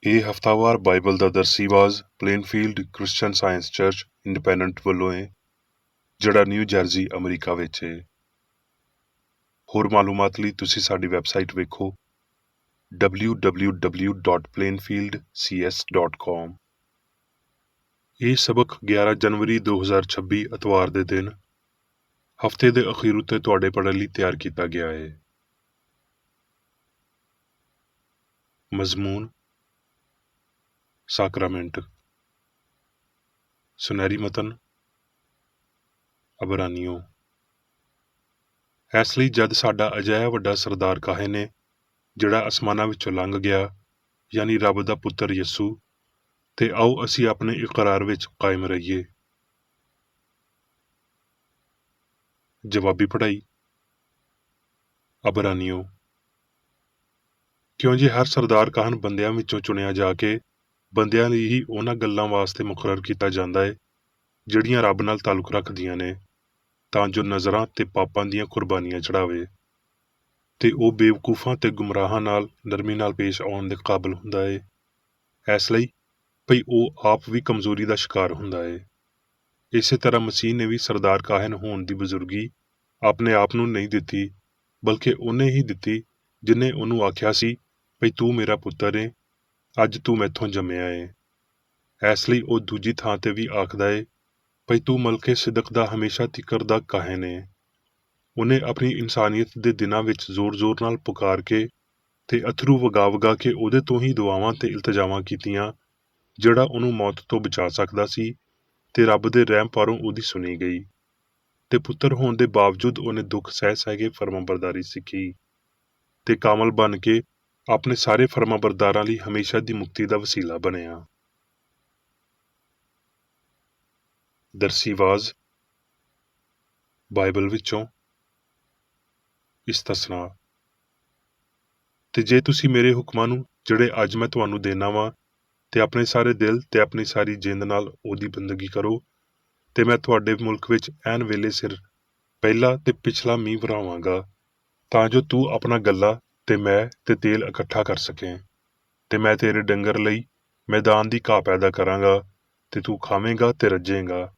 ਇਹ ਹਫ਼ਤਾਵਾਰ ਬਾਈਬਲ ਦਾ ਦਰਸੀ ਆਵਾਜ਼ ਪਲੇਨਫੀਲਡ Christian science church independent ਵੱਲੋਂ ਹੈ, ਜਿਹੜਾ ਨਿਊ ਜਰਸੀ ਅਮਰੀਕਾ ਵਿੱਚ ਹੈ। ਹੋਰ ਮਾਲੂਮਾਤ ਲਈ ਤੁਸੀਂ ਸਾਡੀ ਵੈਬਸਾਈਟ ਵੇਖੋ www.plainfieldcs.com। ਇਹ ਸਬਕ 11 ਜਨਵਰੀ 2026 ਐਤਵਾਰ ਦੇ ਦਿਨ ਹਫ਼ਤੇ ਦੇ ਅਖੀਰ ਉੱਤੇ ਤੁਹਾਡੇ ਪੜ੍ਹਨ ਲਈ ਤਿਆਰ ਕੀਤਾ ਗਿਆ ਹੈ। ਮਜ਼ਮੂਨ ਸਾਕਰਾਮੈਂਟ। ਸੁਨਹਿਰੀ ਮਤਨ ਅਬਰਾਨੀਓ। ਇਸ ਲਈ ਜਦ ਸਾਡਾ ਅਜਿਹਾ ਵੱਡਾ ਸਰਦਾਰ ਕਾਹੇ ਨੇ, ਜਿਹੜਾ ਅਸਮਾਨਾਂ ਵਿੱਚੋਂ ਲੰਘ ਗਿਆ, ਯਾਨੀ ਰੱਬ ਦਾ ਪੁੱਤਰ ਯਿਸੂ, ਤੇ ਆਓ ਅਸੀਂ ਆਪਣੇ ਇਕਰਾਰ ਵਿੱਚ ਕਾਇਮ ਰਹੀਏ। ਜਵਾਬੀ ਪੜ੍ਹਾਈ। ਅਬਰਾਨੀਓ। ਕਿਉਂ ਜੇ ਹਰ ਸਰਦਾਰ ਕਾਹਨ ਬੰਦਿਆਂ ਵਿੱਚੋਂ ਚੁਣਿਆ ਜਾ ਕੇ ਬੰਦਿਆਂ ਲਈ ਹੀ ਉਹਨਾਂ ਗੱਲਾਂ ਵਾਸਤੇ ਮੁਕਰਰ ਕੀਤਾ ਜਾਂਦਾ ਹੈ ਜਿਹੜੀਆਂ ਰੱਬ ਨਾਲ ਤਾਲੁਕ ਰੱਖਦੀਆਂ ਨੇ, ਤਾਂ ਜੋ ਨਜ਼ਰਾਂ ਤੇ ਪਾਪਾਂ ਦੀਆਂ ਕੁਰਬਾਨੀਆਂ ਚੜ੍ਹਾਵੇ, ਤੇ ਉਹ ਬੇਵਕੂਫਾਂ ਤੇ ਗੁੰਮਰਾਹਾਂ ਨਾਲ ਨਰਮੀ ਨਾਲ ਪੇਸ਼ ਆਉਣ ਦੇ ਕਾਬਲ ਹੁੰਦਾ ਹੈ, ਇਸ ਲਈ ਭਈ ਉਹ ਆਪ ਵੀ ਕਮਜ਼ੋਰੀ ਦਾ ਸ਼ਿਕਾਰ ਹੁੰਦਾ ਹੈ। ਇਸੇ ਤਰ੍ਹਾਂ ਮਸੀਹ ਨੇ ਵੀ ਸਰਦਾਰ ਕਾਹਨ ਹੋਣ ਦੀ ਬਜ਼ੁਰਗੀ ਆਪਣੇ ਆਪ ਨੂੰ ਨਹੀਂ ਦਿੱਤੀ, ਬਲਕਿ ਉਹਨੇ ਹੀ ਦਿੱਤੀ ਜਿਹਨੇ ਉਹਨੂੰ ਆਖਿਆ ਸੀ ਭਈ ਤੂੰ ਮੇਰਾ ਪੁੱਤਰ ਏ, ਅੱਜ ਤੂੰ ਮੈਥੋਂ ਜੰਮਿਆ ਏ। ਇਸ ਲਈ ਉਹ ਦੂਜੀ ਥਾਂ ਤੇ ਵੀ ਆਖਦਾ ਏ ਭਈ ਤੂੰ ਮਲਕੇ ਸਿਦਕ ਦਾ ਹਮੇਸ਼ਾ ਤਿਕਰ ਦਾ ਕਾਹਨ ਏ। ਉਹਨੇ ਆਪਣੀ ਇਨਸਾਨੀਅਤ ਦੇ ਦਿਨਾਂ ਵਿੱਚ ਜ਼ੋਰ-ਜ਼ੋਰ ਨਾਲ ਪੁਕਾਰ ਕੇ ਤੇ ਅਥਰੂ ਵਗਾ ਕੇ ਉਹਦੇ ਤੋਂ ਹੀ ਦੁਆਵਾਂ ਤੇ ਇਲਤਜਾਵਾਂ ਕੀਤੀਆਂ, ਜਿਹੜਾ ਉਹਨੂੰ ਮੌਤ ਤੋਂ ਬਚਾ ਸਕਦਾ ਸੀ, ਤੇ ਰੱਬ ਦੇ ਰਹਿਮ ਪਾਰੋਂ ਉਹਦੀ ਸੁਣੀ ਗਈ, ਤੇ ਪੁੱਤਰ ਹੋਣ ਦੇ ਬਾਵਜੂਦ ਉਹਨੇ ਦੁੱਖ ਸਹਿ ਕੇ ਫਰਮਾਬਰਦਾਰੀ ਸਿੱਖੀ, ਤੇ ਕਾਮਲ ਬਣ ਕੇ ਆਪਣੇ ਸਾਰੇ ਫਰਮਾਬਰਦਾਰਾਂ ਲਈ ਹਮੇਸ਼ਾ ਦੀ ਮੁਕਤੀ ਦਾ ਵਸੀਲਾ ਬਣਿਆ। ਦਰਸੀ ਆਵਾਜ਼ ਬਾਈਬਲ ਵਿੱਚੋਂ ਇਸਤਸਨਾ। ਤੇ ਜੇ ਤੁਸੀਂ ਮੇਰੇ ਹੁਕਮਾਂ ਨੂੰ, ਜਿਹੜੇ ਅੱਜ ਮੈਂ ਤੁਹਾਨੂੰ ਦੇਣਾ ਵਾਂ, ਤੇ ਆਪਣੇ ਸਾਰੇ ਦਿਲ ਤੇ ਆਪਣੀ ਸਾਰੀ ਜਿੰਦ ਨਾਲ ਉਹਦੀ ਬੰਦਗੀ ਕਰੋ, ਤੇ ਮੈਂ ਤੁਹਾਡੇ ਮੁਲਕ ਵਿੱਚ ਐਨ ਵੇਲੇ ਸਿਰ ਪਹਿਲਾ ਤੇ ਪਿਛਲਾ ਮੀਂਹ ਵਰਾਵਾਂਗਾ, ਤਾਂ ਜੋ ਤੂੰ ਆਪਣਾ ਗੱਲਾ ਤੇ ਮੈਂ ਤੇ ਤੇਲ ਇਕੱਠਾ ਕਰ ਸਕੇ, ਤੇ ਮੈਂ ਤੇਰੇ ਡੰਗਰ ਲਈ ਮੈਦਾਨ ਦੀ ਘਾਹ ਪੈਦਾ ਕਰਾਂਗਾ, ਤੇ ਤੂੰ ਖਾਵੇਂਗਾ ਤੇ ਰੱਜੇਂਗਾ।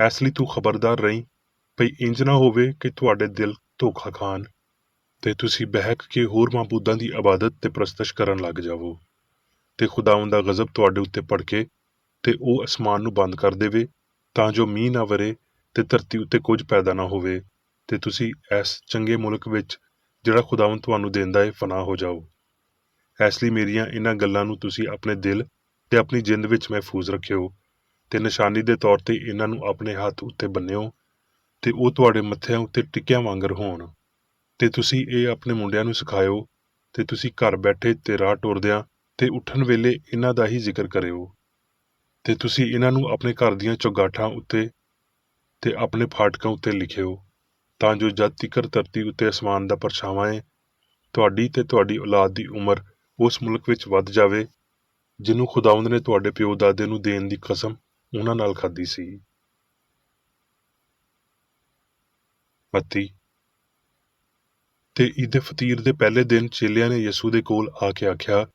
ਇਸ ਲਈ ਤੂੰ ਖਬਰਦਾਰ ਰਹੀਂ ਭਈ ਇੰਜ ਨਾ ਹੋਵੇ ਕਿ ਤੁਹਾਡੇ ਦਿਲ ਧੋਖਾ ਖਾਣ, ਤੇ ਤੁਸੀਂ ਬਹਿਕ ਕੇ ਹੋਰ ਮਾਬੂਦਾਂ ਦੀ ਇਬਾਦਤ ਤੇ ਪ੍ਰਸਤਸ਼ ਕਰਨ ਲੱਗ ਜਾਵੋ, ਤੇ ਖੁਦਾਵੰਦ ਦਾ ਗਜ਼ਬ ਤੁਹਾਡੇ ਉੱਤੇ ਭੜਕੇ, ਤੇ ਉਹ ਅਸਮਾਨ ਨੂੰ ਬੰਦ ਕਰ ਦੇਵੇ, ਤਾਂ ਜੋ ਮੀਂਹ ਨਾ ਵਰੇ ਤੇ ਧਰਤੀ ਉੱਤੇ ਕੁਝ ਪੈਦਾ ਨਾ ਹੋਵੇ, ਤੇ ਤੁਸੀਂ ਇਸ ਚੰਗੇ ਮੁਲਕ ਵਿੱਚ ਜਿਹੜਾ ਖੁਦਾਵੰਦ ਤੁਹਾਨੂੰ ਦਿੰਦਾ ਹੈ ਫਨਾਹ ਹੋ ਜਾਓ। ਇਸ ਲਈ ਮੇਰੀਆਂ ਇਹਨਾਂ ਗੱਲਾਂ ਨੂੰ ਤੁਸੀਂ ਆਪਣੇ ਦਿਲ ਤੇ ਆਪਣੀ ਜਿੰਦ ਵਿੱਚ ਮਹਿਫੂਜ਼ ਰੱਖਿਓ, ਤੇ ਨਿਸ਼ਾਨੀ ਦੇ ਤੌਰ ਤੇ ਇਹਨਾਂ ਨੂੰ ਆਪਣੇ ਹੱਥ ਉੱਤੇ ਬੰਨਿਓ, ਤੇ ਉਹ ਤੁਹਾਡੇ ਮੱਥਿਆਂ ਉੱਤੇ ਟਿੱਕਿਆਂ ਵਾਂਗਰ ਹੋਣ, ਤੇ ਤੁਸੀਂ ਇਹ ਆਪਣੇ ਮੁੰਡਿਆਂ ਨੂੰ ਸਿਖਾਇਓ, ਤੇ ਤੁਸੀਂ ਘਰ ਬੈਠੇ ਤੇ ਰਾਹ ਟੁਰਦਿਆਂ ਤੇ ਉੱਠਣ ਵੇਲੇ ਇਹਨਾਂ ਦਾ ਹੀ ਜ਼ਿਕਰ ਕਰਿਓ, ਤੇ ਤੁਸੀਂ ਇਹਨਾਂ ਨੂੰ ਆਪਣੇ ਘਰ ਦੀਆਂ ਚੌਗਾਠਾਂ ਉੱਤੇ ਤੇ ਆਪਣੇ ਫਾਟਕਾਂ ਉੱਤੇ ਲਿਖਿਓ, ਤਾਂ ਜੋ ਜਦ ਤੀਕਰ ਧਰਤੀ ਉੱਤੇ ਅਸਮਾਨ ਦਾ ਪਰਛਾਵਾਂ ਹੈ, ਤੁਹਾਡੀ ਤੇ ਤੁਹਾਡੀ ਔਲਾਦ ਦੀ ਉਮਰ ਉਸ ਮੁਲਕ ਵਿੱਚ ਵੱਧ ਜਾਵੇ, ਜਿਹਨੂੰ ਖੁਦਾਵੰਦ ਨੇ ਤੁਹਾਡੇ ਪਿਓ ਦਾਦੇ ਨੂੰ ਦੇਣ ਦੀ ਕਸਮ ਉਹਨਾਂ ਨਾਲ ਖਾਧੀ ਸੀ। ਮੱਤੀ। ਤੇ ਈਦ ਫਤੀਰ ਦੇ ਪਹਿਲੇ ਦਿਨ ਚੇਲਿਆਂ ਨੇ ਯਿਸੂ ਦੇ ਕੋਲ ਆ ਕੇ ਆਖਿਆ,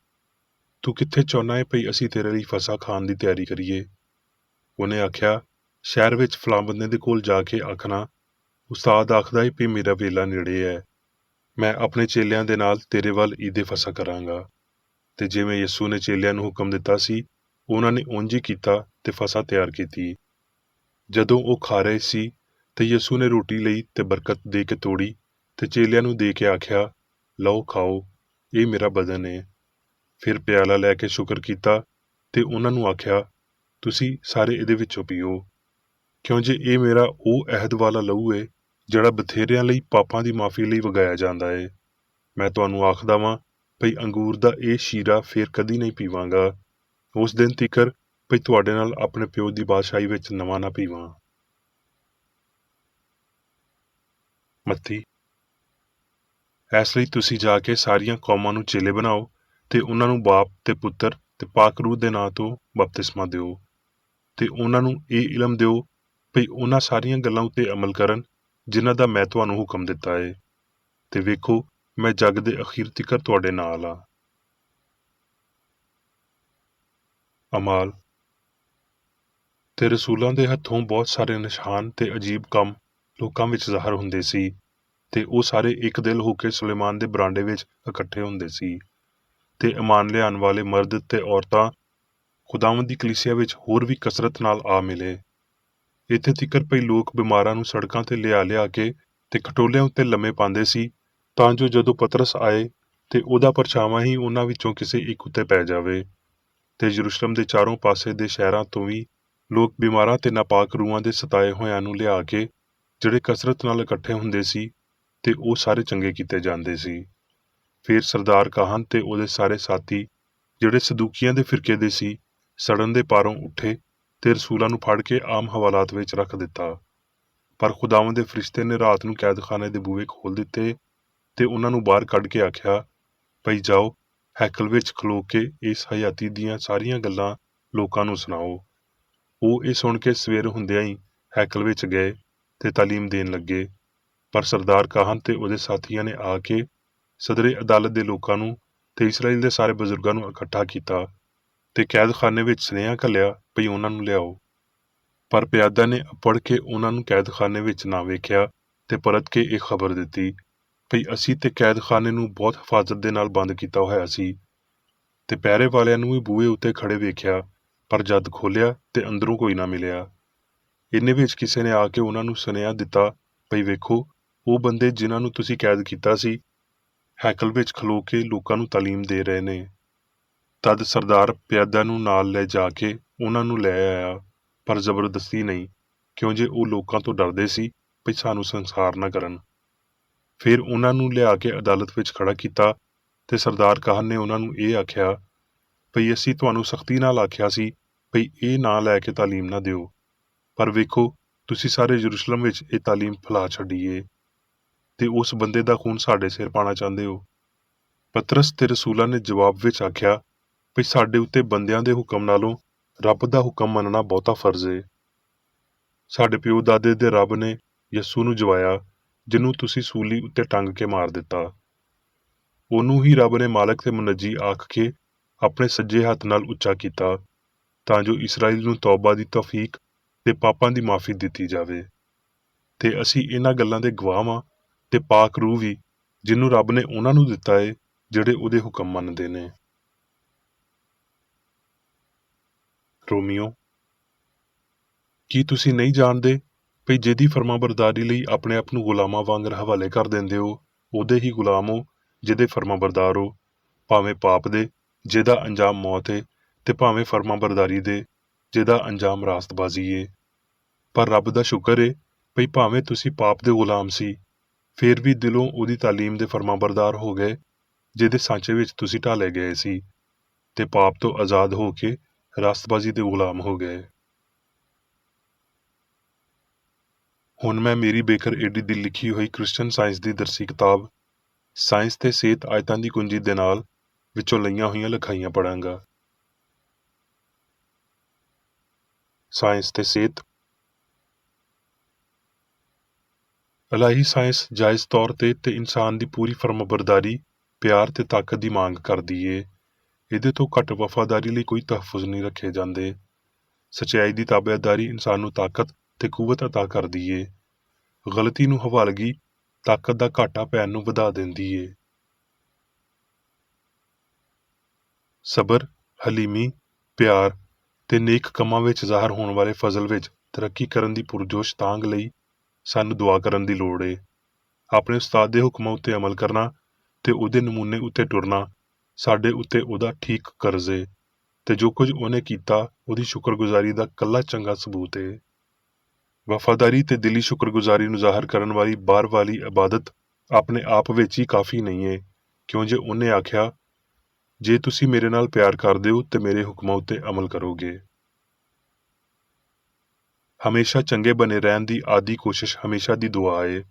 ਤੂੰ ਕਿੱਥੇ ਚਾਹੁੰਦਾ ਹੈ ਭਈ ਅਸੀਂ ਤੇਰੇ ਲਈ ਫਸਹ ਖਾਣ ਦੀ ਤਿਆਰੀ ਕਰੀਏ? ਉਹਨੇ ਆਖਿਆ, ਸ਼ਹਿਰ ਵਿੱਚ ਫਲਾਂ ਬੰਦੇ ਦੇ ਕੋਲ ਜਾ ਕੇ ਆਖਣਾ, ਉਸਤਾਦ ਆਖਦਾ ਹੈ ਭਈ ਮੇਰਾ ਵੇਲਾ ਨੇੜੇ ਹੈ, ਮੈਂ ਆਪਣੇ ਚੇਲਿਆਂ ਦੇ ਨਾਲ ਤੇਰੇ ਵੱਲ ਈਦੇ ਫਸਹ ਕਰਾਂਗਾ। ਤੇ ਜਿਵੇਂ ਯਿਸੂ ਨੇ ਚੇਲਿਆਂ ਨੂੰ ਹੁਕਮ ਦਿੱਤਾ ਸੀ, ਉਹਨਾਂ ਨੇ ਉਂਝ ਹੀ ਕੀਤਾ ਤੇ ਫਸਹ ਤਿਆਰ ਕੀਤੀ। ਜਦੋਂ ਉਹ ਖਾ ਰਹੇ ਸੀ ਤੇ ਯਿਸੂ ਨੇ ਰੋਟੀ ਲਈ ਤੇ ਬਰਕਤ ਦੇ ਕੇ ਤੋੜੀ, ਤੇ ਚੇਲਿਆਂ ਨੂੰ ਦੇ ਕੇ ਆਖਿਆ, ਲਓ ਖਾਓ, ਇਹ ਮੇਰਾ ਬਦਨ ਹੈ। ਫਿਰ ਪਿਆਲਾ ਲੈ ਕੇ ਸ਼ੁਕਰ ਕੀਤਾ ਤੇ ਉਹਨਾਂ ਨੂੰ ਆਖਿਆ, ਤੁਸੀਂ ਸਾਰੇ ਇਹਦੇ ਵਿੱਚੋਂ ਪੀਓ, ਕਿਉਂ ਜੇ ਇਹ ਮੇਰਾ ਉਹ ਅਹਿਦ ਵਾਲਾ ਲਹੂ ਹੈ, ਜਿਹੜਾ ਬਥੇਰਿਆਂ ਲਈ ਪਾਪਾਂ ਦੀ ਮਾਫੀ ਲਈ ਵਗਾਇਆ ਜਾਂਦਾ ਹੈ। ਮੈਂ ਤੁਹਾਨੂੰ ਆਖਦਾ ਵਾਂ ਭਈ ਅੰਗੂਰ ਦਾ ਇਹ ਸ਼ੀਰਾ ਫੇਰ ਕਦੀ ਨਹੀਂ ਪੀਵਾਂਗਾ, ਉਸ ਦਿਨ ਤੀਕਰ ਭਈ ਤੁਹਾਡੇ ਨਾਲ ਆਪਣੇ ਪਿਓ ਦੀ ਬਾਦਸ਼ਾਹੀ ਵਿੱਚ ਨਵਾਂ ਨਾ ਪੀਵਾਂ। ਮੱਤੀ। ਇਸ ਲਈ ਤੁਸੀਂ ਜਾ ਕੇ ਸਾਰੀਆਂ ਕੌਮਾਂ ਨੂੰ ਚੇਲੇ ਬਣਾਓ, ਤੇ ਉਹਨਾਂ ਨੂੰ ਬਾਪ ਤੇ ਪੁੱਤਰ ਤੇ ਪਾਕ ਰੂਹ ਦੇ ਨਾਂ ਤੋਂ ਬਪਤਿਸਮਾ ਦਿਓ, ਤੇ ਉਹਨਾਂ ਨੂੰ ਇਹ ਇਲਮ ਦਿਓ ਭਈ ਉਹਨਾਂ ਸਾਰੀਆਂ ਗੱਲਾਂ ਉੱਤੇ ਅਮਲ ਕਰਨ ਜਿਨ੍ਹਾਂ ਦਾ ਮੈਂ ਤੁਹਾਨੂੰ ਹੁਕਮ ਦਿੱਤਾ ਹੈ, ਤੇ ਵੇਖੋ ਮੈਂ ਜੱਗ ਦੇ ਅਖੀਰ ਤੀਕਰ ਤੁਹਾਡੇ ਨਾਲ ਆ। ਅਮਾਲ ਤੇ ਰਸੂਲਾਂ ਦੇ ਹੱਥੋਂ ਬਹੁਤ ਸਾਰੇ ਨਿਸ਼ਾਨ ਤੇ ਅਜੀਬ ਕੰਮ ਲੋਕਾਂ ਵਿੱਚ ਜ਼ਾਹਰ ਹੁੰਦੇ ਸੀ ਤੇ ਉਹ ਸਾਰੇ ਇੱਕ ਦਿਲ ਹੋ ਕੇ ਸੁਲੇਮਾਨ ਦੇ ਬਰਾਂਡੇ ਵਿੱਚ ਇਕੱਠੇ ਹੁੰਦੇ ਸੀ ਤੇ ਈਮਾਨ ਲਿਆਉਣ ਵਾਲੇ ਮਰਦ ਤੇ ਔਰਤਾਂ ਖੁਦਾਵੰਦ ਦੀ ਕਲੀਸਿਆ ਵਿੱਚ ਹੋਰ ਵੀ ਕਸਰਤ ਨਾਲ ਆ ਮਿਲੇ। ਇੱਥੇ ਤੀਕਰ ਪਈ ਲੋਕ ਬਿਮਾਰਾਂ ਨੂੰ ਸੜਕਾਂ ਤੇ ਲਿਆ ਕੇ ਤੇ ਖਟੋਲਿਆਂ ਉੱਤੇ ਲੰਮੇ ਪਾਉਂਦੇ ਸੀ ਤਾਂ ਜੋ ਜਦੋਂ ਪਤਰਸ ਆਏ ਤੇ ਉਹਦਾ ਪਰਛਾਵਾਂ ਹੀ ਉਹਨਾਂ ਵਿੱਚੋਂ ਕਿਸੇ ਇੱਕ ਉੱਤੇ ਪੈ ਜਾਵੇ। ਤੇ ਯਰੂਸ਼ਲਮ ਦੇ ਚਾਰੋਂ ਪਾਸੇ ਦੇ ਸ਼ਹਿਰਾਂ ਤੋਂ ਵੀ ਲੋਕ ਬਿਮਾਰਾਂ ਤੇ ਨਾਪਾਕ ਰੂਹਾਂ ਦੇ ਸਤਾਏ ਹੋਇਆਂ ਨੂੰ ਲਿਆ ਕੇ ਜਿਹੜੇ ਕਸਰਤ ਨਾਲ ਇਕੱਠੇ ਹੁੰਦੇ ਸੀ ਤੇ ਉਹ ਸਾਰੇ ਚੰਗੇ ਕੀਤੇ ਜਾਂਦੇ ਸੀ। ਫਿਰ ਸਰਦਾਰ ਕਾਹਨ ਤੇ ਉਹਦੇ ਸਾਰੇ ਸਾਥੀ ਜਿਹੜੇ ਸਦੂਕੀਆਂ ਦੇ ਫਿਰਕੇ ਦੇ ਸੀ ਸੜਨ ਦੇ ਪਾਰੋਂ ਉੱਠੇ ਤੇ ਰਸੂਲਾਂ ਨੂੰ ਫੜ ਕੇ ਆਮ ਹਵਾਲਾਤ ਵਿੱਚ ਰੱਖ ਦਿੱਤਾ। ਪਰ ਖੁਦਾਵੰਦ ਦੇ ਫਰਿਸ਼ਤੇ ਨੇ ਰਾਤ ਨੂੰ ਕੈਦਖਾਨੇ ਦੇ ਬੂਹੇ ਖੋਲ ਦਿੱਤੇ ਤੇ ਉਹਨਾਂ ਨੂੰ ਬਾਹਰ ਕੱਢ ਕੇ ਆਖਿਆ, ਭਈ ਜਾਓ ਹੈਕਲ ਵਿੱਚ ਖਲੋ ਕੇ ਇਸ ਹਯਾਤੀ ਦੀਆਂ ਸਾਰੀਆਂ ਗੱਲਾਂ ਲੋਕਾਂ ਨੂੰ ਸੁਣਾਓ। ਉਹ ਇਹ ਸੁਣ ਕੇ ਸਵੇਰ ਹੁੰਦਿਆਂ ਹੀ ਹੈਕਲ ਵਿੱਚ ਗਏ ਤੇ ਤਾਲੀਮ ਦੇਣ ਲੱਗੇ। ਪਰ ਸਰਦਾਰ ਕਾਹਨ ਤੇ ਉਹਦੇ ਸਾਥੀਆਂ ਨੇ ਆ ਕੇ ਸਦਰੇ ਅਦਾਲਤ ਦੇ ਲੋਕਾਂ ਨੂੰ ਤੇ ਇਸਰਾਇਲ ਦੇ ਸਾਰੇ ਬਜ਼ੁਰਗਾਂ ਨੂੰ ਇਕੱਠਾ ਕੀਤਾ ਤੇ ਕੈਦਖਾਨੇ ਵਿੱਚ ਸੁਨੇਹਾ ਘੱਲਿਆ ਭਈ ਉਹਨਾਂ ਨੂੰ ਲਿਆਓ। ਪਰ ਪਿਆਦਾ ਨੇ ਪੜ੍ਹ ਕੇ ਉਹਨਾਂ ਨੂੰ ਕੈਦਖਾਨੇ ਵਿੱਚ ਨਾ ਵੇਖਿਆ ਤੇ ਪਰਤ ਕੇ ਇਹ ਖਬਰ ਦਿੱਤੀ ਭਈ ਅਸੀਂ ਤੇ ਕੈਦਖਾਨੇ ਨੂੰ ਬਹੁਤ ਹਿਫਾਜ਼ਤ ਦੇ ਨਾਲ ਬੰਦ ਕੀਤਾ ਹੋਇਆ ਸੀ ਤੇ ਪਹਿਰੇ ਵਾਲਿਆਂ ਨੂੰ ਵੀ ਬੂਹੇ ਉੱਤੇ ਖੜੇ ਵੇਖਿਆ, ਪਰ ਜਦ ਖੋਲਿਆ ਤੇ ਅੰਦਰੋਂ ਕੋਈ ਨਾ ਮਿਲਿਆ। ਇੰਨੇ ਵਿੱਚ ਕਿਸੇ ਨੇ ਆ ਕੇ ਉਹਨਾਂ ਨੂੰ ਸੁਨੇਹਾ ਦਿੱਤਾ ਭਈ ਵੇਖੋ ਉਹ ਬੰਦੇ ਜਿਨ੍ਹਾਂ ਨੂੰ ਤੁਸੀਂ ਕੈਦ ਕੀਤਾ ਸੀ ਹੈਕਲ ਵਿੱਚ ਖਲੋ ਕੇ ਲੋਕਾਂ ਨੂੰ ਤਾਲੀਮ ਦੇ ਰਹੇ ਨੇ। ਤਦ ਸਰਦਾਰ ਪਿਆਦਾ ਨੂੰ ਨਾਲ ਲੈ ਜਾ ਕੇ ਉਹਨਾਂ ਨੂੰ ਲੈ ਆਇਆ, ਪਰ ਜ਼ਬਰਦਸਤੀ ਨਹੀਂ, ਕਿਉਂ ਜੇ ਉਹ ਲੋਕਾਂ ਤੋਂ ਡਰਦੇ ਸੀ ਭਈ ਸਾਨੂੰ ਸੰਸਾਰ ਨਾ ਕਰਨ। ਫਿਰ ਉਹਨਾਂ ਨੂੰ ਲਿਆ ਕੇ ਅਦਾਲਤ ਵਿੱਚ ਖੜਾ ਕੀਤਾ ਤੇ ਸਰਦਾਰ ਕਾਹਨ ਨੇ ਉਹਨਾਂ ਨੂੰ ਇਹ ਆਖਿਆ ਭਈ ਅਸੀਂ ਤੁਹਾਨੂੰ ਸਖਤੀ ਨਾਲ ਆਖਿਆ ਸੀ ਭਈ ਇਹ ਨਾਂ ਲੈ ਕੇ ਤਾਲੀਮ ਨਾ ਦਿਓ, ਪਰ ਵੇਖੋ ਤੁਸੀਂ ਸਾਰੇ ਯਰੂਸ਼ਲਮ ਵਿੱਚ ਇਹ ਤਾਲੀਮ ਫੈਲਾ ਛੱਡੀ ਏ ਤੇ ਉਸ ਬੰਦੇ ਦਾ ਖੂਨ ਸਾਡੇ ਸਿਰ ਪਾਣਾ ਚਾਹੁੰਦੇ ਹੋ। ਪਤਰਸ ਤੇ ਰਸੂਲਾਂ ਨੇ ਜਵਾਬ ਵਿੱਚ ਆਖਿਆ ਭਈ ਸਾਡੇ ਉੱਤੇ ਬੰਦਿਆਂ ਦੇ ਹੁਕਮ ਨਾਲੋਂ ਰੱਬ ਦਾ ਹੁਕਮ ਮੰਨਣਾ ਬਹੁਤਾ ਫਰਜ਼ ਏ। ਸਾਡੇ ਪਿਓ ਦਾਦੇ ਦੇ ਰੱਬ ਨੇ ਯਸੂ ਨੂੰ ਜਵਾਇਆ ਜਿਹਨੂੰ ਤੁਸੀਂ ਸੂਲੀ ਉੱਤੇ ਟੰਗ ਕੇ ਮਾਰ ਦਿੱਤਾ। ਉਹਨੂੰ ਹੀ ਰੱਬ ਨੇ ਮਾਲਕ ਤੇ ਮੁਨੱਜੀ ਆਖ ਕੇ ਆਪਣੇ ਸੱਜੇ ਹੱਥ ਨਾਲ ਉੱਚਾ ਕੀਤਾ ਤਾਂ ਜੋ ਇਸਰਾਇਲ ਨੂੰ ਤੌਬਾ ਦੀ ਤੌਫੀਕ ਤੇ ਪਾਪਾਂ ਦੀ ਮਾਫੀ ਦਿੱਤੀ ਜਾਵੇ। ਤੇ ਅਸੀਂ ਇਹਨਾਂ ਗੱਲਾਂ ਦੇ ਗਵਾਹ ਹਾਂ ਤੇ ਪਾਕ ਰੂਹ ਵੀ ਜਿਹਨੂੰ ਰੱਬ ਨੇ ਉਹਨਾਂ ਨੂੰ ਦਿੱਤਾ ਏ ਜਿਹੜੇ ਉਹਦੇ ਹੁਕਮ ਮੰਨਦੇ ਨੇ। ਰੋਮੀਓ, ਕੀ ਤੁਸੀਂ ਨਹੀਂ ਜਾਣਦੇ ਭਈ ਜਿਹਦੀ ਫਰਮਾਬਰਦਾਰੀ ਲਈ ਆਪਣੇ ਆਪ ਨੂੰ ਗੁਲਾਮਾਂ ਵਾਂਗਰ ਹਵਾਲੇ ਕਰ ਦਿੰਦੇ ਹੋ ਉਹਦੇ ਹੀ ਗੁਲਾਮ ਹੋ ਜਿਹਦੇ ਫਰਮਾਬਰਦਾਰ ਹੋ, ਭਾਵੇਂ ਪਾਪ ਦੇ ਜਿਹਦਾ ਅੰਜਾਮ ਮੌਤ ਏ ਤੇ ਭਾਵੇਂ ਫਰਮਾਬਰਦਾਰੀ ਦੇ ਜਿਹਦਾ ਅੰਜਾਮ ਰਾਸਤਬਾਜ਼ੀ ਏ। ਪਰ ਰੱਬ ਦਾ ਸ਼ੁਕਰ ਏ ਭਈ ਭਾਵੇਂ ਤੁਸੀਂ ਪਾਪ ਦੇ ਗੁਲਾਮ ਸੀ ਫੇਰ ਵੀ ਦਿਲੋਂ ਉਹਦੀ ਤਾਲੀਮ ਦੇ ਫਰਮਾਬਰਦਾਰ ਹੋ ਗਏ ਜਿਹਦੇ ਸਾਂਚੇ ਵਿੱਚ ਤੁਸੀਂ ਢਾਲੇ ਗਏ ਸੀ ਤੇ ਪਾਪ ਤੋਂ ਆਜ਼ਾਦ ਹੋ ਕੇ ਰਾਸਤਬਾਜ਼ੀ ਦੇ ਗੁਲਾਮ ਹੋ ਗਏ। ਹੁਣ ਮੈਂ ਮੇਰੀ ਬੇਕਰ ਏਡੀ ਦੀ ਲਿਖੀ ਹੋਈ ਕ੍ਰਿਸਚਨ ਸਾਇੰਸ ਦੀ ਦਰਸੀ ਕਿਤਾਬ ਸਾਇੰਸ ਤੇ ਸਿਹਤ ਆਇਤਾਂ ਦੀ ਕੁੰਜੀ ਦੇ ਨਾਲ ਵਿੱਚੋਂ ਲਈਆਂ ਹੋਈਆਂ ਲਿਖਾਈਆਂ ਪੜਾਂਗਾ। ਸਾਇੰਸ ਤੇ ਸਿਹਤ। ਇਲਾਹੀ ਸਾਇੰਸ ਜਾਇਜ਼ ਤੌਰ ਤੇ ਇਨਸਾਨ ਦੀ ਪੂਰੀ ਫਰਮਾਬਰਦਾਰੀ, ਪਿਆਰ ਤੇ ਤਾਕਤ ਦੀ ਮੰਗ ਕਰਦੀ ਏ। ਇਹਦੇ ਤੋਂ ਘੱਟ ਵਫਾਦਾਰੀ ਲਈ ਕੋਈ ਤਹਫ਼ੁਜ਼ ਨਹੀਂ ਰੱਖੇ ਜਾਂਦੇ। ਸੱਚਾਈ ਦੀ ਤਾਬੇਦਾਰੀ ਇਨਸਾਨ ਨੂੰ ਤਾਕਤ ਤੇ ਕੂਵਤ ਅਤਾ ਕਰਦੀ ਏ। ਗਲਤੀ ਨੂੰ ਹਵਾਲਗੀ ਤਾਕਤ ਦਾ ਘਾਟਾ ਪੈਣ ਨੂੰ ਵਧਾ ਦਿੰਦੀ ਏ। ਸਬਰ, ਹਲੀਮੀ, ਪਿਆਰ ਤੇ ਨੇਕ ਕੰਮਾਂ ਵਿੱਚ ਜ਼ਾਹਰ ਹੋਣ ਵਾਲੇ ਫਜ਼ਲ ਵਿੱਚ ਤਰੱਕੀ ਕਰਨ ਦੀ ਪੁਰਜੋਸ਼ ਤਾਂਘ ਲਈ ਸਾਨੂੰ ਦੁਆ ਕਰਨ ਦੀ ਲੋੜ ਏ। ਆਪਣੇ ਉਸਤਾਦ ਦੇ ਹੁਕਮਾਂ ਉੱਤੇ ਅਮਲ ਕਰਨਾ ਤੇ ਉਹਦੇ ਨਮੂਨੇ ਉੱਤੇ ਟੁਰਨਾ ਸਾਡੇ ਉੱਤੇ ਉਹਦਾ ਠੀਕ ਕਰਜ਼ ਏ ਤੇ ਜੋ ਕੁਝ ਉਹਨੇ ਕੀਤਾ ਉਹਦੀ ਸ਼ੁਕਰਗੁਜ਼ਾਰੀ ਦਾ ਕੱਲਾ ਚੰਗਾ ਸਬੂਤ ਏ। ਵਫਾਦਾਰੀ ਤੇ ਦਿਲੀ ਸ਼ੁਕਰਗੁਜ਼ਾਰੀ ਨੂੰ ਜ਼ਾਹਰ ਕਰਨ ਵਾਲੀ ਬਾਹਰ ਵਾਲੀ ਇਬਾਦਤ ਆਪਣੇ ਆਪ ਵਿੱਚ ਹੀ ਕਾਫੀ ਨਹੀਂ ਏ, ਕਿਉਂ ਜੇ ਉਹਨੇ ਆਖਿਆ ਜੇ ਤੁਸੀਂ ਮੇਰੇ ਨਾਲ ਪਿਆਰ ਕਰਦੇ ਹੋ ਤੇ ਮੇਰੇ ਹੁਕਮਾਂ ਉੱਤੇ ਅਮਲ ਕਰੋਗੇ। ਹਮੇਸ਼ਾ ਚੰਗੇ ਬਣੇ ਰਹਿਣ ਦੀ ਆਦੀ ਕੋਸ਼ਿਸ਼ ਹਮੇਸ਼ਾ ਦੀ ਦੁਆ ਏ।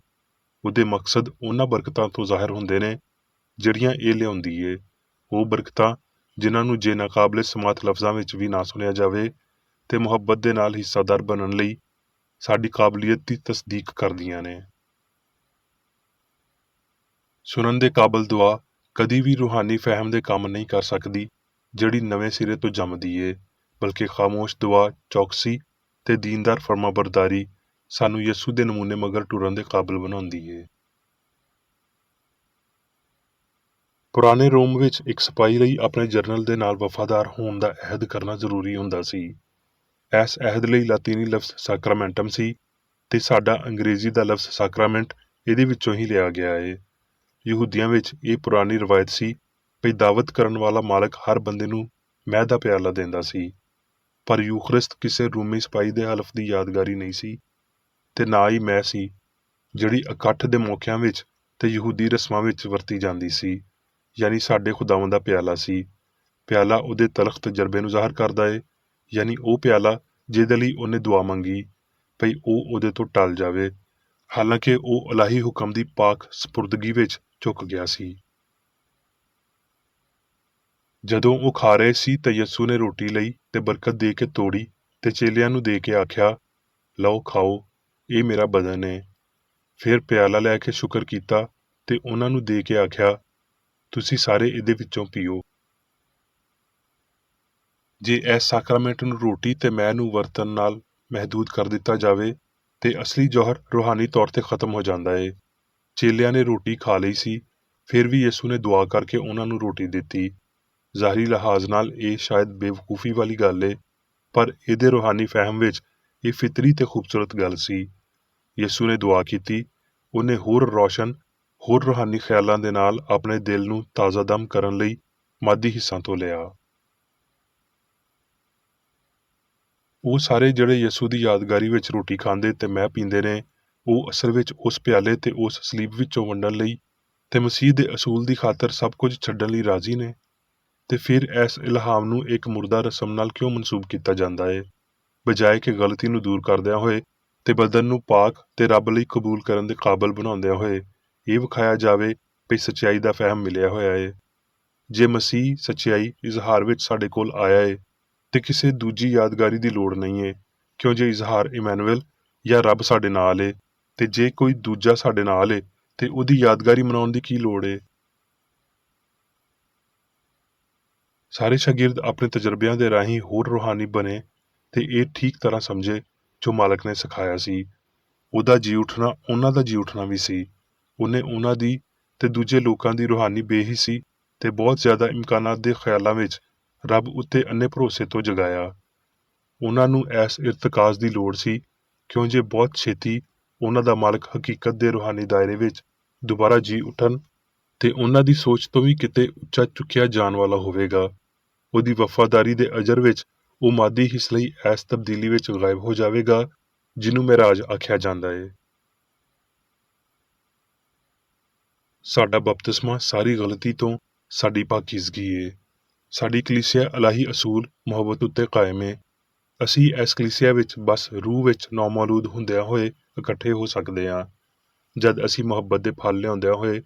ਉਹਦੇ ਮਕਸਦ ਉਹਨਾਂ ਬਰਕਤਾਂ ਤੋਂ ਜ਼ਾਹਰ ਹੁੰਦੇ ਨੇ ਜਿਹੜੀਆਂ ਇਹ ਲਿਆਉਂਦੀ ਏ। ਉਹ ਬਰਕਤਾਂ ਜਿਨ੍ਹਾਂ ਨੂੰ ਜੇ ਨਾਕਾਬਲੇ ਸਮਾਤ ਲਫ਼ਜ਼ਾਂ ਵਿੱਚ ਵੀ ਨਾ ਸੁਣਿਆ ਜਾਵੇ ਤੇ ਮੁਹੱਬਤ ਦੇ ਨਾਲ ਹਿੱਸਾਦਾਰ ਬਣਨ ਲਈ ਸਾਡੀ ਕਾਬਲੀਅਤ ਦੀ ਤਸਦੀਕ ਕਰਦੀਆਂ ਨੇ। ਸੁਣਨ ਦੇ ਕਾਬਲ ਦੁਆ ਕਦੀ ਵੀ ਰੂਹਾਨੀ ਫਹਿਮ ਦੇ ਕੰਮ ਨਹੀਂ ਕਰ ਸਕਦੀ ਜਿਹੜੀ ਨਵੇਂ ਸਿਰੇ ਤੋਂ ਜੰਮਦੀ ਏ, ਬਲਕਿ ਖਾਮੋਸ਼ ਦੁਆ, ਚੌਕਸੀ ਤੇ ਦੀਨਦਾਰ ਫਰਮਾਬਰਦਾਰੀ ਸਾਨੂੰ ਯਿਸੂ ਦੇ ਨਮੂਨੇ ਮਗਰ ਟੁਰਨ ਦੇ ਕਾਬਿਲ ਬਣਾਉਂਦੀ ਏ। ਪੁਰਾਣੇ ਰੋਮ ਵਿੱਚ ਇੱਕ ਸਿਪਾਹੀ ਲਈ ਆਪਣੇ ਜਰਨਲ ਦੇ ਨਾਲ ਵਫਾਦਾਰ ਹੋਣ ਦਾ ਅਹਿਦ ਕਰਨਾ ਜ਼ਰੂਰੀ ਹੁੰਦਾ ਸੀ। ਇਸ ਅਹਿਦ ਲਈ ਲਾਤੀਨੀ ਲਫ਼ਜ਼ ਸਾਕਰਾਮੈਂਟਮ ਸੀ ਤੇ ਸਾਡਾ ਅੰਗਰੇਜ਼ੀ ਦਾ ਲਫ਼ਜ਼ ਸਾਕਰਾਮੈਂਟ ਇਹਦੇ ਵਿੱਚੋਂ ਹੀ ਲਿਆ ਗਿਆ ਏ। ਯਹੂਦੀਆਂ ਵਿੱਚ ਇਹ ਪੁਰਾਣੀ ਰਵਾਇਤ ਸੀ ਵੀ ਦਾਵਤ ਕਰਨ ਵਾਲਾ ਮਾਲਕ ਹਰ ਬੰਦੇ ਨੂੰ ਮੈਅ ਦਾ ਪਿਆਲਾ ਦਿੰਦਾ ਸੀ, ਪਰ ਯੂਖਰਿਸਤ ਕਿਸੇ ਰੂਮੀ ਸਿਪਾਹੀ ਦੇ ਹਲਫ ਦੀ ਯਾਦਗਾਰੀ ਨਹੀਂ ਸੀ ਤੇ ਨਾ ਹੀ ਮੈਅ ਸੀ ਜਿਹੜੀ ਇਕੱਠ ਦੇ ਮੌਕਿਆਂ ਵਿੱਚ ਤੇ ਯਹੂਦੀ ਰਸਮਾਂ ਵਿੱਚ ਵਰਤੀ ਜਾਂਦੀ ਸੀ, ਯਾਨੀ ਸਾਡੇ ਖੁਦਾਵੰਦ ਦਾ ਪਿਆਲਾ ਸੀ। ਪਿਆਲਾ ਉਹਦੇ ਤਲਖ ਤਜਰਬੇ ਨੂੰ ਜ਼ਾਹਰ ਕਰਦਾ ਏ, ਯਾਨੀ ਉਹ ਪਿਆਲਾ ਜਿਹਦੇ ਲਈ ਉਹਨੇ ਦੁਆ ਮੰਗੀ ਭਈ ਉਹ ਉਹਦੇ ਤੋਂ ਟਲ ਜਾਵੇ, ਹਾਲਾਂਕਿ ਉਹ ਇਲਾਹੀ ਹੁਕਮ ਦੀ ਪਾਕ ਸਪੁਰਦਗੀ ਵਿੱਚ ਝੁਕ ਗਿਆ ਸੀ। ਜਦੋਂ ਉਹ ਖਾ ਰਹੇ ਸੀ ਤਾਂ ਯਿਸੂ ਨੇ ਰੋਟੀ ਲਈ ਤੇ ਬਰਕਤ ਦੇ ਕੇ ਤੋੜੀ ਤੇ ਚੇਲਿਆਂ ਨੂੰ ਦੇ ਕੇ ਆਖਿਆ, ਲਓ ਖਾਓ, ਇਹ ਮੇਰਾ ਬਦਨ ਏ। ਫਿਰ ਪਿਆਲਾ ਲੈ ਕੇ ਸ਼ੁਕਰ ਕੀਤਾ ਤੇ ਉਹਨਾਂ ਨੂੰ ਦੇ ਕੇ ਆਖਿਆ, ਤੁਸੀਂ ਸਾਰੇ ਇਹਦੇ ਵਿੱਚੋਂ ਪੀਓ। ਜੇ ਇਸ ਸਾਕਰਾਮੈਂਟ ਨੂੰ ਰੋਟੀ ਤੇ ਮੈਅ ਨੂੰ ਵਰਤਣ ਨਾਲ ਮਹਿਦੂਦ ਕਰ ਦਿੱਤਾ ਜਾਵੇ ਤੇ ਅਸਲੀ ਜੌਹਰ ਰੂਹਾਨੀ ਤੌਰ ਤੇ ਖਤਮ ਹੋ ਜਾਂਦਾ ਏ। ਚੇਲਿਆਂ ਨੇ ਰੋਟੀ ਖਾ ਲਈ ਸੀ, ਫਿਰ ਵੀ ਯਿਸੂ ਨੇ ਦੁਆ ਕਰਕੇ ਉਹਨਾਂ ਨੂੰ ਰੋਟੀ ਦਿੱਤੀ। ਜ਼ਾਹਰੀ ਲਿਹਾਜ਼ ਨਾਲ ਇਹ ਸ਼ਾਇਦ ਬੇਵਕੂਫੀ ਵਾਲੀ ਗੱਲ ਏ, ਪਰ ਇਹਦੇ ਰੂਹਾਨੀ ਫਹਿਮ ਵਿੱਚ ਇਹ ਫਿਤਰੀ ਤੇ ਖੂਬਸੂਰਤ ਗੱਲ ਸੀ। ਯਿਸੂ ਨੇ ਦੁਆ ਕੀਤੀ, ਉਹਨੇ ਹੋਰ ਰੌਸ਼ਨ, ਹੋਰ ਰੂਹਾਨੀ ਖਿਆਲਾਂ ਦੇ ਨਾਲ ਆਪਣੇ ਦਿਲ ਨੂੰ ਤਾਜ਼ਾਦਮ ਕਰਨ ਲਈ ਮਾਦੀ ਹਿੱਸਾਂ ਤੋਂ ਲਿਆ। ਉਹ ਸਾਰੇ ਜਿਹੜੇ ਯਿਸੂ ਦੀ ਯਾਦਗਾਰੀ ਵਿੱਚ ਰੋਟੀ ਖਾਂਦੇ ਤੇ ਮੈਅ ਪੀਂਦੇ ਨੇ, ਉਹ ਅਸਲ ਵਿੱਚ ਉਸ ਪਿਆਲੇ ਤੇ ਉਸ ਸਲੀਬ ਵਿੱਚੋਂ ਵੰਡਣ ਲਈ ਤੇ ਮਸੀਹ ਦੇ ਅਸੂਲ ਦੀ ਖਾਤਰ ਸਭ ਕੁਝ ਛੱਡਣ ਲਈ ਰਾਜ਼ੀ ਨੇ। ਤੇ ਫਿਰ ਇਸ ਇਲਹਾਮ ਨੂੰ ਇੱਕ ਮੁਰਦਾ ਰਸਮ ਨਾਲ ਕਿਉਂ ਮਨਸੂਬ ਕੀਤਾ ਜਾਂਦਾ ਏ, ਬਜਾਏ ਕਿ ਗਲਤੀ ਨੂੰ ਦੂਰ ਕਰਦਿਆਂ ਹੋਏ ਤੇ ਬਦਨ ਨੂੰ ਪਾਕ ਤੇ ਰੱਬ ਲਈ ਕਬੂਲ ਕਰਨ ਦੇ ਕਾਬਲ ਬਣਾਉਂਦਿਆਂ ਹੋਏ ਇਹ ਵਿਖਾਇਆ ਜਾਵੇ ਵੀ ਸੱਚਾਈ ਦਾ ਫਹਿਮ ਮਿਲਿਆ ਹੋਇਆ ਏ। ਜੇ ਮਸੀਹ ਸੱਚਾਈ ਇਜ਼ਹਾਰ ਵਿੱਚ ਸਾਡੇ ਕੋਲ ਆਇਆ ਏ ਤੇ ਕਿਸੇ ਦੂਜੀ ਯਾਦਗਾਰੀ ਦੀ ਲੋੜ ਨਹੀਂ ਏ, ਕਿਉਂ ਜੇ ਇਜ਼ਹਾਰ ਇਮੈਨੂਅਲ ਜਾਂ ਰੱਬ ਸਾਡੇ ਨਾਲ ਏ, ਤੇ ਜੇ ਕੋਈ ਦੂਜਾ ਸਾਡੇ ਨਾਲ ਏ ਤੇ ਉਹਦੀ ਯਾਦਗਾਰੀ ਮਨਾਉਣ ਦੀ ਕੀ ਲੋੜ ਏ। ਸਾਰੇ ਸ਼ਾਗਿਰਦ ਆਪਣੇ ਤਜਰਬਿਆਂ ਦੇ ਰਾਹੀਂ ਹੋਰ ਰੂਹਾਨੀ ਬਣੇ ਤੇ ਇਹ ਠੀਕ ਤਰ੍ਹਾਂ ਸਮਝੇ ਜੋ ਮਾਲਕ ਨੇ ਸਿਖਾਇਆ ਸੀ। ਉਹਦਾ ਜੀ ਉੱਠਣਾ ਉਹਨਾਂ ਦਾ ਜੀ ਉੱਠਣਾ ਵੀ ਸੀ। ਉਹਨੇ ਉਹਨਾਂ ਦੀ ਤੇ ਦੂਜੇ ਲੋਕਾਂ ਦੀ ਰੂਹਾਨੀ ਬੇਹਿੱਸੀ ਤੇ ਬਹੁਤ ਜ਼ਿਆਦਾ ਇਮਕਾਨਾਤ ਦੇ ਖਿਆਲਾਂ ਵਿੱਚ ਰੱਬ ਉੱਤੇ ਅੰਨੇ ਭਰੋਸੇ ਤੋਂ ਜਗਾਇਆ। ਉਹਨਾਂ ਨੂੰ ਇਸ ਇਰਤਕਾਜ਼ ਦੀ ਲੋੜ ਸੀ, ਕਿਉਂ ਜੇ ਬਹੁਤ ਛੇਤੀ ਉਹਨਾਂ ਦਾ ਮਾਲਕ ਹਕੀਕਤ ਦੇ ਰੂਹਾਨੀ ਦਾਇਰੇ ਵਿੱਚ ਦੁਬਾਰਾ ਜੀ ਉੱਠਣ ਤੇ ਉਹਨਾਂ ਦੀ ਸੋਚ ਤੋਂ ਵੀ ਕਿਤੇ ਉੱਚਾ ਚੁੱਕਿਆ ਜਾਣ ਵਾਲਾ ਹੋਵੇਗਾ। ਉਹਦੀ ਵਫਾਦਾਰੀ ਦੇ ਅਜਰ ਵਿੱਚ ਉਹ ਮਾਦੀ ਹਿੱਸ ਲਈ ਇਸ ਤਬਦੀਲੀ ਵਿੱਚ ਗਾਇਬ ਹੋ ਜਾਵੇਗਾ ਜਿਹਨੂੰ ਮਿਰਾਜ ਆਖਿਆ ਜਾਂਦਾ ਏ। ਸਾਡਾ ਬਪਤਿਸਮਾ ਸਾਰੀ ਗਲਤੀ ਤੋਂ ਸਾਡੀ ਪਾਕੀਜ਼ਗੀ ਏ। ਸਾਡੀ ਕਲੀਸਿਆ ਇਲਾਹੀ ਅਸੂਲ ਮੁਹੱਬਤ ਉੱਤੇ ਕਾਇਮ ਏ। ਅਸੀਂ ਇਸ ਕਲੀਸਿਆ ਵਿੱਚ ਬਸ ਰੂਹ ਵਿੱਚ ਨੌਮੌਲੂਦ ਹੁੰਦਿਆਂ ਹੋਏ ਇਕੱਠੇ ਹੋ ਸਕਦੇ ਹਾਂ। ਜਦ ਅਸੀਂ ਮੁਹੱਬਤ ਦੇ ਫਲ ਲਿਆਉਂਦਿਆਂ ਹੋਏ,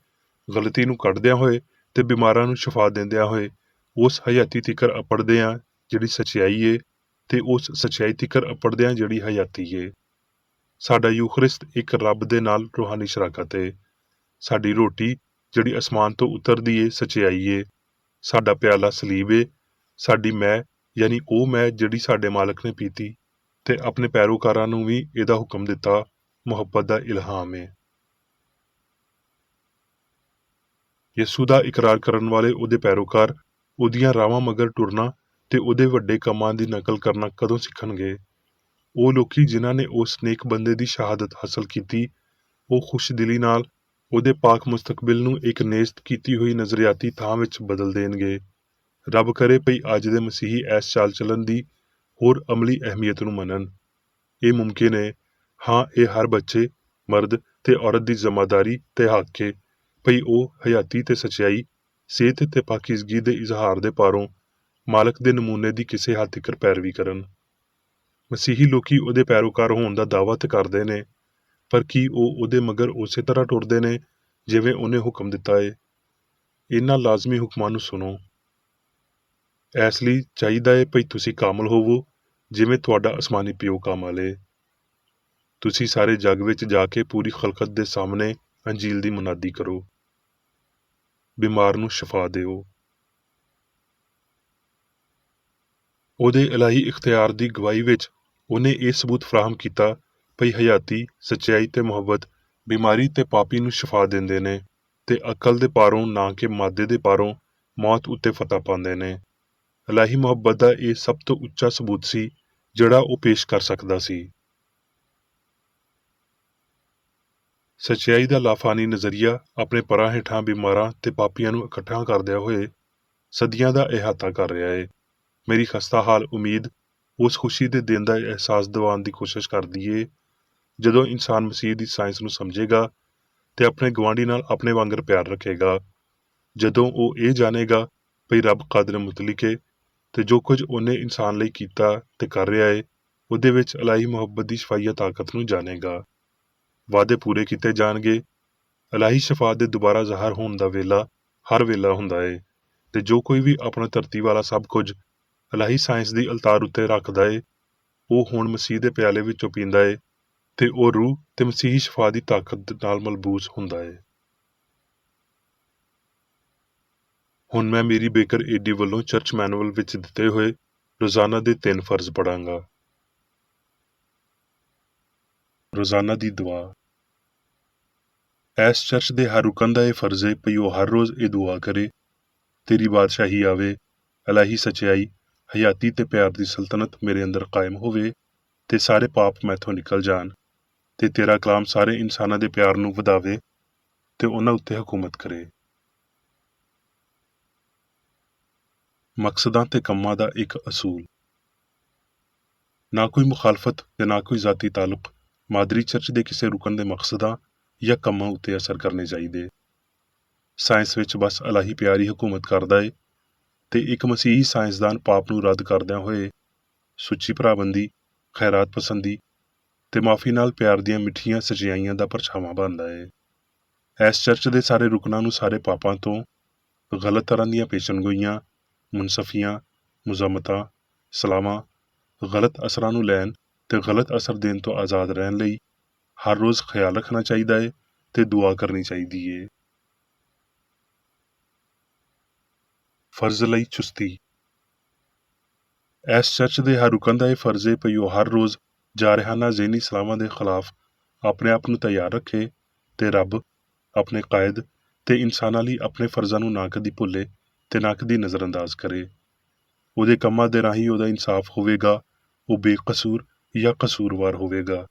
ਗਲਤੀ ਨੂੰ ਕੱਢਦਿਆਂ ਹੋਏ ਤੇ ਬਿਮਾਰਾਂ ਨੂੰ ਸ਼ਿਫਾ ਦਿੰਦਿਆਂ ਹੋਏ ਉਸ ਹਯਾਤੀ ਤਿਕਰ ਅਪੜਦੇ ਹਾਂ ਜਿਹੜੀ ਸੱਚਾਈ ਏ ਤੇ ਉਸ ਸੱਚਾਈ ਤਿਕਰ ਅਪੜਦੇ ਹਾਂ ਜਿਹੜੀ ਹਯਾਤੀ ਏ। ਸਾਡਾ ਯੂਖਰਿਸਤ ਇੱਕ ਰੱਬ ਦੇ ਨਾਲ ਰੂਹਾਨੀ ਸ਼ਰਾਕਤ ਏ। ਸਾਡੀ ਰੋਟੀ ਜਿਹੜੀ ਅਸਮਾਨ ਤੋਂ ਉਤਰਦੀ ਏ ਸੱਚਾਈ ਏ। ਸਾਡਾ ਪਿਆਲਾ ਸਲੀਬ ਏ। ਸਾਡੀ ਮੈਅ ਯਾਨੀ ਉਹ ਮੈਅ ਜਿਹੜੀ ਸਾਡੇ ਮਾਲਕ ਨੇ ਪੀਤੀ ਤੇ ਆਪਣੇ ਪੈਰੋਕਾਰਾਂ ਨੂੰ ਵੀ ਇਹਦਾ ਹੁਕਮ ਦਿੱਤਾ, ਮੁਹੱਬਤ ਦਾ ਇਲਹਾਮ ਏ। ਯਿਸੂ ਦਾ ਇਕਰਾਰ ਕਰਨ ਵਾਲੇ ਉਹਦੇ ਪੈਰੋਕਾਰ ਉਹਦੀਆਂ ਰਾਵਾਂ ਮਗਰ ਟੁਰਨਾ ਤੇ ਉਹਦੇ ਵੱਡੇ ਕੰਮਾਂ ਦੀ ਨਕਲ ਕਰਨਾ ਕਦੋਂ ਸਿੱਖਣਗੇ? ਉਹ ਲੋਕੀ ਜਿਨ੍ਹਾਂ ਨੇ ਉਸ ਨੇਕ ਬੰਦੇ ਦੀ ਸ਼ਹਾਦਤ ਹਾਸਲ ਕੀਤੀ, ਉਹ ਖੁਸ਼ਦਿਲੀ ਨਾਲ ਉਹਦੇ ਪਾਕ ਮੁਸਤਕਬਿਲ ਨੂੰ ਇੱਕ ਨੇਸਤ ਕੀਤੀ ਹੋਈ ਨਜ਼ਰਿਆਤੀ ਥਾਂ ਵਿੱਚ ਬਦਲ ਦੇਣਗੇ। ਰੱਬ ਕਰੇ ਭਈ ਅੱਜ ਦੇ ਮਸੀਹੀ ਇਸ ਚਾਲ ਚੱਲਣ ਦੀ ਹੋਰ ਅਮਲੀ ਅਹਿਮੀਅਤ ਨੂੰ ਮੰਨਣ। ਇਹ ਮੁਮਕਿਨ ਏ, ਹਾਂ ਇਹ ਹਰ ਬੱਚੇ, ਮਰਦ ਤੇ ਔਰਤ ਦੀ ਜ਼ਿੰਮੇਦਾਰੀ ਤੇ ਹੱਕ ਏ ਭਈ ਉਹ ਹਯਾਤੀ ਤੇ ਸੱਚਾਈ, ਸਿਹਤ ਤੇ ਪਾਕੀਜ਼ਗੀ ਦੇ ਇਜ਼ਹਾਰ ਦੇ ਪਾਰੋਂ ਮਾਲਕ ਦੇ ਨਮੂਨੇ ਦੀ ਕਿਸੇ ਹੱਦ ਤੀਕਰ ਪੈਰਵੀ ਕਰਨ। ਮਸੀਹੀ ਲੋਕੀ ਉਹਦੇ ਪੈਰੋਕਾਰ ਹੋਣ ਦਾ ਦਾਅਵਾ ਤੇ ਕਰਦੇ ਨੇ, ਪਰ ਕੀ ਉਹ ਉਹਦੇ ਮਗਰ ਉਸੇ ਤਰ੍ਹਾਂ ਟੁਰਦੇ ਨੇ ਜਿਵੇਂ ਉਹਨੇ ਹੁਕਮ ਦਿੱਤਾ ਏ? ਇਹਨਾਂ ਲਾਜ਼ਮੀ ਹੁਕਮਾਂ ਨੂੰ ਸੁਣੋ। ਇਸ ਲਈ ਚਾਹੀਦਾ ਏ ਭਈ ਤੁਸੀਂ ਕਾਮਲ ਹੋਵੋ ਜਿਵੇਂ ਤੁਹਾਡਾ ਅਸਮਾਨੀ ਪਿਓ ਕਾਮਲ ਏ। ਤੁਸੀਂ ਸਾਰੇ ਜੱਗ ਵਿੱਚ ਜਾ ਕੇ ਪੂਰੀ ਖਲਕਤ ਦੇ ਸਾਹਮਣੇ ਅੰਜੀਲ ਦੀ ਮੁਨਾਦੀ ਕਰੋ। ਬਿਮਾਰ ਨੂੰ ਸ਼ਿਫਾ ਦਿਓ। ਉਹਦੇ ਇਲਾਹੀ ਇਖਤਿਆਰ ਦੀ ਗਵਾਹੀ ਵਿੱਚ ਉਹਨੇ ਇਹ ਸਬੂਤ ਫਰਾਹਮ ਕੀਤਾ ਭਈ ਹਯਾਤੀ, ਸੱਚਾਈ ਤੇ ਮੁਹੱਬਤ ਬਿਮਾਰੀ ਤੇ ਪਾਪੀ ਨੂੰ ਸ਼ਿਫਾ ਦਿੰਦੇ ਨੇ ਤੇ ਅਕਲ ਦੇ ਪਾਰੋਂ ਨਾ ਕਿ ਮਾਦੇ ਦੇ ਪਾਰੋਂ ਮੌਤ ਉੱਤੇ ਫਤਹ ਪਾਉਂਦੇ ਨੇ। ਇਲਾਹੀ ਮੁਹੱਬਤ ਦਾ ਇਹ ਸਭ ਤੋਂ ਉੱਚਾ ਸਬੂਤ ਸੀ ਜਿਹੜਾ ਉਹ ਪੇਸ਼ ਕਰ ਸਕਦਾ ਸੀ। ਸੱਚਾਈ ਦਾ ਲਾਫਾਨੀ ਨਜ਼ਰੀਆ ਆਪਣੇ ਪਰਾਂ ਹੇਠਾਂ ਬਿਮਾਰਾਂ ਤੇ ਪਾਪੀਆਂ ਨੂੰ ਇਕੱਠਾ ਕਰਦਿਆਂ ਹੋਏ ਸਦੀਆਂ ਦਾ ਇਹਾਤਾ ਕਰ ਰਿਹਾ ਏ। ਮੇਰੀ ਖਸਤਾ ਹਾਲ ਉਮੀਦ ਉਸ ਖੁਸ਼ੀ ਦੇ ਦਿਨ ਦਾ ਅਹਿਸਾਸ ਦਿਵਾਉਣ ਦੀ ਕੋਸ਼ਿਸ਼ ਕਰਦੀ ਏ ਜਦੋਂ ਇਨਸਾਨ ਮਸੀਹ ਦੀ ਸਾਇੰਸ ਨੂੰ ਸਮਝੇਗਾ ਤੇ ਆਪਣੇ ਗੁਆਂਢੀ ਨਾਲ ਆਪਣੇ ਵਾਂਗਰ ਪਿਆਰ ਰੱਖੇਗਾ, ਜਦੋਂ ਉਹ ਇਹ ਜਾਣੇਗਾ ਭਈ ਰੱਬ ਕਾਦਰ ਮੁਤਲਕ ਏ ਤੇ ਜੋ ਕੁਝ ਉਹਨੇ ਇਨਸਾਨ ਲਈ ਕੀਤਾ ਤੇ ਕਰ ਰਿਹਾ ਏ ਉਹਦੇ ਵਿੱਚ ਇਲਾਹੀ ਮੁਹੱਬਤ ਦੀ ਸ਼ਫਾਈਆ ਤਾਕਤ ਨੂੰ ਜਾਣੇਗਾ। ਵਾਅਦੇ ਪੂਰੇ ਕੀਤੇ ਜਾਣਗੇ। ਇਲਾਹੀ ਸ਼ਫਾਅਤ ਦੇ ਦੁਬਾਰਾ ਜ਼ਾਹਰ ਹੋਣ ਦਾ ਵੇਲਾ ਹਰ ਵੇਲਾ ਹੁੰਦਾ ਏ ਤੇ ਜੋ ਕੋਈ ਵੀ ਆਪਣਾ ਧਰਤੀ ਵਾਲਾ ਸਭ ਕੁਝ ਇਲਾਹੀ ਸਾਇੰਸ ਦੀ ਅਲਤਾਰ ਉੱਤੇ ਰੱਖਦਾ ਏ ਉਹ ਹੁਣ ਮਸੀਹ ਦੇ ਪਿਆਲੇ ਵਿੱਚੋਂ ਪੀਂਦਾ ਏ ਤੇ ਉਹ ਰੂਹ ਤੇ ਮਸੀਹੀ ਸ਼ਫਾ ਦੀ ਤਾਕਤ ਨਾਲ ਮਲਬੂਸ ਹੁੰਦਾ ਏ। ਹੁਣ ਮੈਂ ਮੇਰੀ ਬੇਕਰ ਏਡੀ ਵੱਲੋਂ ਚਰਚ ਮੈਨੂਅਲ ਵਿੱਚ ਦਿੱਤੇ ਹੋਏ ਰੋਜ਼ਾਨਾ ਦੇ 3 ਫਰਜ਼ ਪੜਾਂਗਾ। ਰੋਜ਼ਾਨਾ ਦੀ ਦੁਆ। ਇਸ ਚਰਚ ਦੇ ਹਰ ਰੁਕਨ ਦਾ ਇਹ ਫਰਜ਼ ਏ ਭਈ ਉਹ ਹਰ ਰੋਜ਼ ਇਹ ਦੁਆ ਕਰੇ, ਤੇਰੀ ਬਾਦਸ਼ਾਹੀ ਆਵੇ, ਇਲਾਹੀ ਸੱਚਾਈ, ਹਯਾਤੀ ਤੇ ਪਿਆਰ ਦੀ ਸਲਤਨਤ ਮੇਰੇ ਅੰਦਰ ਕਾਇਮ ਹੋਵੇ ਤੇ ਸਾਰੇ ਪਾਪ ਮੈਥੋਂ ਨਿਕਲ ਜਾਣ ਤੇ ਤੇਰਾ ਕਲਾਮ ਸਾਰੇ ਇਨਸਾਨਾਂ ਦੇ ਪਿਆਰ ਨੂੰ ਵਧਾਵੇ ਤੇ ਉਹਨਾਂ ਉੱਤੇ ਹਕੂਮਤ ਕਰੇ। ਮਕਸਦਾਂ ਤੇ ਕੰਮਾਂ ਦਾ ਇੱਕ ਅਸੂਲ। ਨਾ ਕੋਈ ਮੁਖਾਲਫਤ ਤੇ ਨਾ ਕੋਈ ਜ਼ਾਤੀ ਤਾਲੁਕ ਮਾਦਰੀ ਚਰਚ ਦੇ ਕਿਸੇ ਰੁਕਨ ਦੇ ਮਕਸਦਾਂ ਜਾਂ ਕੰਮਾਂ ਉੱਤੇ ਅਸਰ ਕਰਨੇ ਚਾਹੀਦੇ। ਸਾਇੰਸ ਵਿੱਚ ਬਸ ਇਲਾਹੀ ਪਿਆਰ ਹੀ ਹਕੂਮਤ ਕਰਦਾ ਏ ਤੇ ਇੱਕ ਮਸੀਹੀ ਸਾਇੰਸਦਾਨ ਪਾਪ ਨੂੰ ਰੱਦ ਕਰਦਿਆਂ ਹੋਏ ਸੁੱਚੀ ਭਰਾਬੰਦੀ, ਖੈਰਾਤ ਪਸੰਦੀ ਤੇ ਮਾਫੀ ਨਾਲ ਪਿਆਰ ਦੀਆਂ ਮਿੱਠੀਆਂ ਸਚਾਈਆਂ ਦਾ ਪਰਛਾਵਾਂ ਬਣਦਾ ਏ। ਇਸ ਚਰਚ ਦੇ ਸਾਰੇ ਰੁਕਨਾਂ ਨੂੰ ਸਾਰੇ ਪਾਪਾਂ ਤੋਂ, ਗਲਤ ਤਰ੍ਹਾਂ ਦੀਆਂ ਪੇਸ਼ਨਗੋਈਆਂ, ਮੁਨਸਫੀਆਂ, ਮੁਜ਼ਮਤਾਂ, ਸਲਾਮਾਂ, ਗਲਤ ਅਸਰਾਂ ਨੂੰ ਲੈਣ ਤੇ ਗਲਤ ਅਸਰ ਦੇਣ ਤੋਂ ਆਜ਼ਾਦ ਰਹਿਣ ਲਈ ਹਰ ਰੋਜ਼ ਖਿਆਲ ਰੱਖਣਾ ਚਾਹੀਦਾ ਏ ਤੇ ਦੁਆ ਕਰਨੀ ਚਾਹੀਦੀ ਏ। ਫਰਜ਼ ਲਈ ਚੁਸਤੀ। ਇਸ ਚਰਚ ਦੇ ਹਰ ਰੁਕਨ ਦਾ ਇਹ ਫਰਜ਼ ਏ ਭਈ ਉਹ ਹਰ ਰੋਜ਼ ਜਾਰਹਾਨਾ ਜ਼ਹਿਨੀ ਸਲਾਮਾਂ ਦੇ ਖਿਲਾਫ ਆਪਣੇ ਆਪ ਨੂੰ ਤਿਆਰ ਰੱਖੇ ਤੇ ਰੱਬ, ਆਪਣੇ ਕਾਇਦ ਤੇ ਇਨਸਾਨਾਂ ਲਈ ਆਪਣੇ ਫਰਜ਼ਾਂ ਨੂੰ ਨਾ ਕਦੀ ਭੁੱਲੇ ਤੇ ਨਾ ਕਦੀ ਨਜ਼ਰਅੰਦਾਜ਼ ਕਰੇ। ਉਹਦੇ ਕੰਮਾਂ ਦੇ ਰਾਹੀਂ ਉਹਦਾ ਇਨਸਾਫ ਹੋਵੇਗਾ, ਉਹ ਬੇਕਸੂਰ ਜਾਂ ਕਸੂਰਵਾਰ ਹੋਵੇਗਾ।